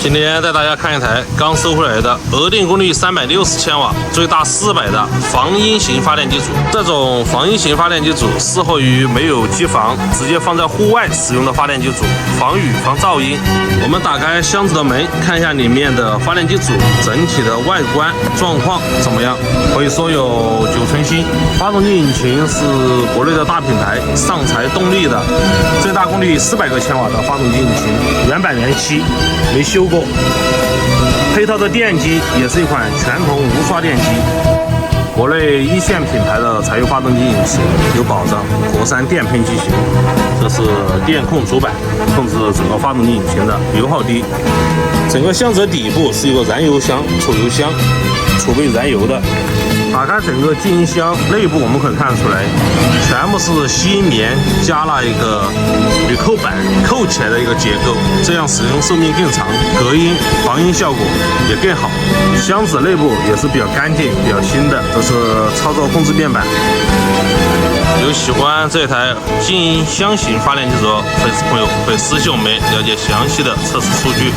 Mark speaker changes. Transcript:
Speaker 1: 今天带大家看一台刚收回来的额定功率360千瓦、最大400的防音型发电机组。这种防音型发电机组适合于没有机房，直接放在户外使用的发电机组，防雨防噪音。我们打开箱子的门，看一下里面的发电机组整体的外观状况怎么样？可以说有9成新。发动机引擎是国内的大品牌上财动力的，最大功率400个千瓦的发动机引擎，原版原漆，没修过。配套的电机也是一款全铜无刷电机，国内一线品牌的柴油发动机引擎，有保障，国産电喷机型。这是电控主板，控制整个发动机引擎的油耗低。整个箱子的底部是一个燃油箱、储油箱，储备燃油的。打开整个静音箱内部，我们可以看出来，全部是吸音棉加了一个铝扣板扣起来的一个结构，这样使用寿命更长，隔音防音效果也更好。箱子内部也是比较干净、比较新的，这是操作控制面板。有喜欢这台静音箱型发电机的粉丝朋友，可以私信我们了解详细的测试数据。